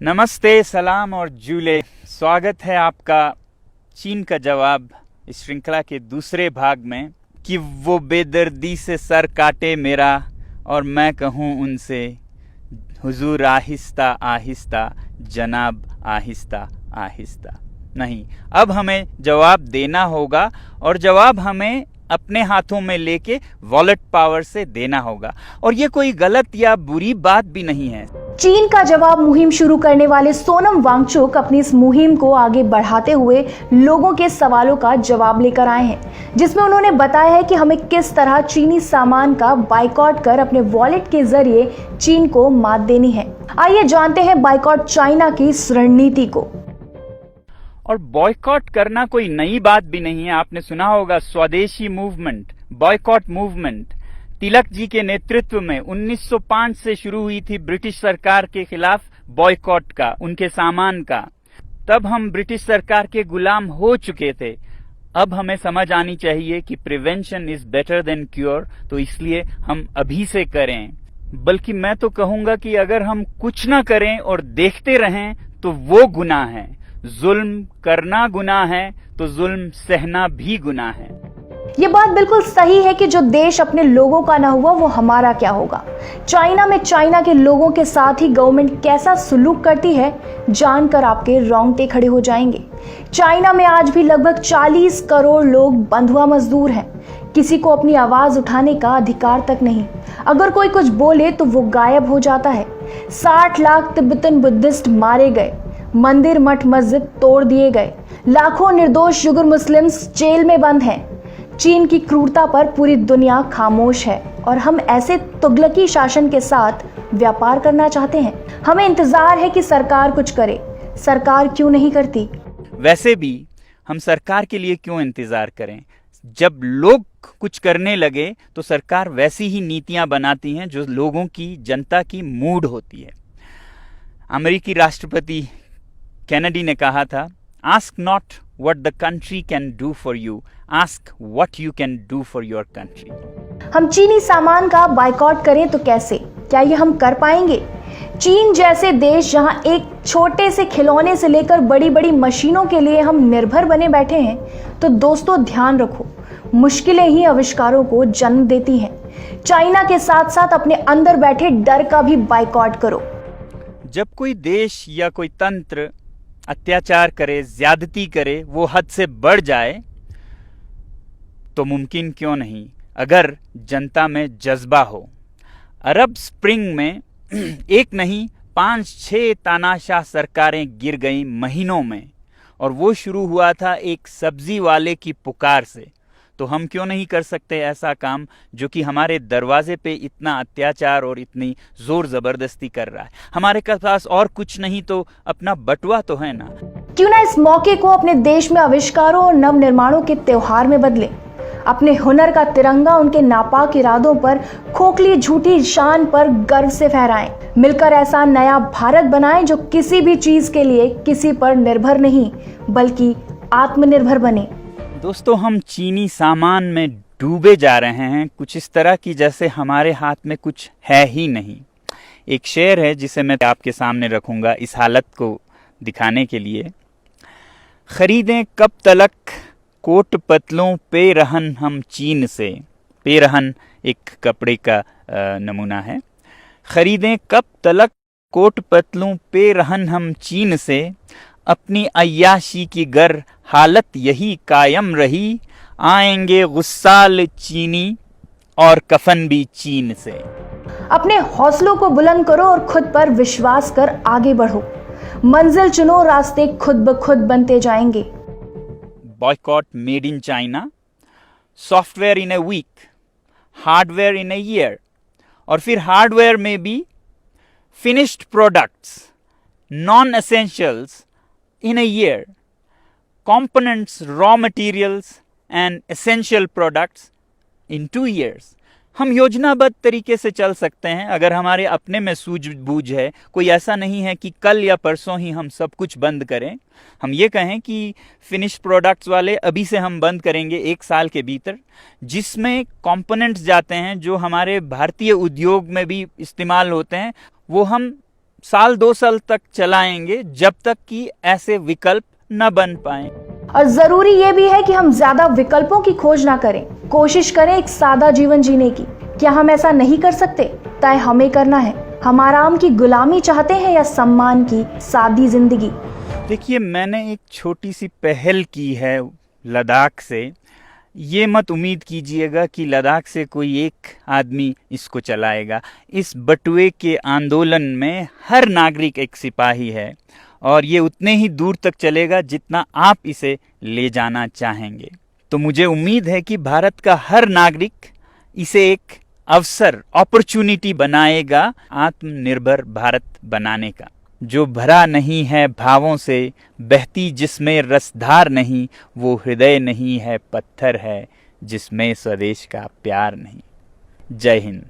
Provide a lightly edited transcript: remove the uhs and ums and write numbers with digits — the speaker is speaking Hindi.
नमस्ते, सलाम और जूले। स्वागत है आपका चीन का जवाब इस श्रृंखला के दूसरे भाग में कि वो बेदर्दी से सर काटे मेरा और मैं कहूँ उनसे हुजूर आहिस्ता आहिस्ता, जनाब आहिस्ता आहिस्ता। नहीं, अब हमें जवाब देना होगा और जवाब हमें अपने हाथों में लेके वॉलेट पावर से देना होगा। और ये कोई गलत या बुरी बात भी नहीं है। चीन का जवाब मुहिम शुरू करने वाले सोनम वांगचुक अपनी इस मुहिम को आगे बढ़ाते हुए लोगों के सवालों का जवाब लेकर आए हैं, जिसमें उन्होंने बताया है कि हमें किस तरह चीनी सामान का बाइकॉट कर अपने वॉलेट के जरिए चीन को मात देनी है। आइए जानते हैं बाइकॉट चाइना की इस रणनीति को। और बॉयकॉट करना कोई नई बात भी नहीं है। आपने सुना होगा स्वदेशी movement, boycott movement Tilak ji के नेतृत्व में 1905 से शुरू हुई थी ब्रिटिश सरकार के खिलाफ बॉयकॉट का, उनके सामान का। तब हम ब्रिटिश सरकार के गुलाम हो चुके थे। अब हमें समझ आनी चाहिए कि prevention is better than cure, तो इसलिए हम अभी से करें। बल्कि मैं तो कहूंगा कि अगर हम कुछ ना करें और देखते रहें तो वो गुनाह है। जुल्म करना गुनाह है तो जुल्म सहना भी गुनाह है। ये बात बिल्कुल सही है कि जो देश अपने लोगों का ना हुआ वो हमारा क्या होगा। चाइना में चाइना के लोगों के साथ ही गवर्नमेंट कैसा सुलूक करती है जानकर आपके रोंगटे खड़े हो जाएंगे। चाइना में आज भी लगभग 40 करोड़ लोग बंधुआ मजदूर हैं। किसी को अपनी आवाज उठाने का अधिकार तक नहीं। अगर कोई कुछ बोले तो वो गायब हो जाता है। 60 लाख तिब्बतन बुद्धिस्ट मारे गए, मंदिर मठ मस्जिद तोड़ दिए गए, लाखों निर्दोष युगर मुस्लिम्स जेल में बंद हैं। चीन की क्रूरता पर पूरी दुनिया खामोश है और हम ऐसे तुगलकी शासन के साथ व्यापार करना चाहते हैं। हमें इंतजार है कि सरकार कुछ करे। सरकार क्यों नहीं करती? वैसे भी हम सरकार के लिए क्यों इंतजार करें? जब लोग कुछ करने लगे तो सरकार वैसी ही नीतियां बनाती हैं जो लोगों की, जनता की मूड होती है। अमेरिकी राष्ट्रपति कैनेडी ने कहा था, ask not what the country can do for you, ask what you can do for your country। हम चीनी सामान का बाइकॉट करें तो कैसे? क्या ये हम कर पाएंगे? चीन जैसे देश जहां एक छोटे से खिलौने से लेकर बड़ी बड़ी मशीनों के लिए हम निर्भर बने बैठे हैं, तो दोस्तों ध्यान रखो, मुश्किलें ही आविष्कारों को जन्म देती हैं। चाइना के साथ साथ अपने अंदर बैठे डर का भी बाइकॉट करो। जब कोई देश या कोई तंत्र अत्याचार करे, ज्यादती करे, वो हद से बढ़ जाए, तो मुमकिन क्यों नहीं अगर जनता में जज्बा हो। अरब स्प्रिंग में एक नहीं 5-6 तानाशाह सरकारें गिर गईं महीनों में, और वो शुरू हुआ था एक सब्जी वाले की पुकार से। तो हम क्यों नहीं कर सकते ऐसा काम जो कि हमारे दरवाजे पे इतना अत्याचार और इतनी जोर जबरदस्ती कर रहा है। हमारे पास और कुछ नहीं तो अपना बटुआ तो है ना। क्यों ना इस मौके को अपने देश में आविष्कारों और नव निर्माणों के त्योहार में बदले। अपने हुनर का तिरंगा उनके नापाक इरादों पर, खोखली झूठी शान पर गर्व से फहराएं। मिलकर ऐसा नया भारत बनाएं जो किसी भी चीज के लिए किसी पर निर्भर नहीं बल्कि आत्मनिर्भर बने। दोस्तों, हम चीनी सामान में डूबे जा रहे हैं, कुछ इस तरह की जैसे हमारे हाथ में कुछ है ही नहीं। एक शेर है जिसे मैं आपके सामने रखूंगा इस हालत को दिखाने के लिए। खरीदें कब तलक कोट पतलों पे रहन हम चीन से। पेरहन एक कपड़े का नमूना है। खरीदें कब तलक कोट पतलों पे रहन हम चीन से, अपनी अय्याशी की गर हालत यही कायम रही, आएंगे गुस्साल चीनी और कफन भी चीन से। अपने हौसलों को बुलंद करो और खुद पर विश्वास कर आगे बढ़ो। मंजिल चुनो, रास्ते खुद ब खुद बनते जाएंगे। Boycott made in China, software in a week, hardware in a year, और फिर हार्डवेयर में भी finished products, non essentials in a year, components, raw materials and essential products in 2 years। हम योजनाबद्ध तरीके से चल सकते हैं अगर हमारे अपने में सूझबूझ है। कोई ऐसा नहीं है कि कल या परसों ही हम सब कुछ बंद करें। हम ये कहें कि फिनिश प्रोडक्ट्स वाले अभी से हम बंद करेंगे 1 साल के भीतर, जिसमें कंपोनेंट्स जाते हैं जो हमारे भारतीय उद्योग में भी इस्तेमाल होते हैं, वो हम साल 2 साल तक चलाएंगे, जब तक कि ऐसे विकल्प न बन पाए। और जरूरी ये भी है कि हम ज्यादा विकल्पों की खोज ना करें, कोशिश करें एक सादा जीवन जीने की। क्या हम ऐसा नहीं कर सकते? तय हमें करना है। हम आराम की गुलामी चाहते हैं या सम्मान की सादी जिंदगी? देखिए, मैंने एक छोटी सी पहल की है लद्दाख से। ये मत उम्मीद कीजिएगा कि लद्दाख से कोई एक आदमी इसको चलाएगा। इस बटुए के आंदोलन में हर नागरिक एक सिपाही है, और ये उतने ही दूर तक चलेगा जितना आप इसे ले जाना चाहेंगे। तो मुझे उम्मीद है कि भारत का हर नागरिक इसे एक अवसर, अपॉर्चुनिटी बनाएगा आत्मनिर्भर भारत बनाने का, जो भरा नहीं है भावों से, बहती जिसमें रसधार नहीं, वो हृदय नहीं है, पत्थर है जिसमें स्वदेश का प्यार नहीं। जय हिंद।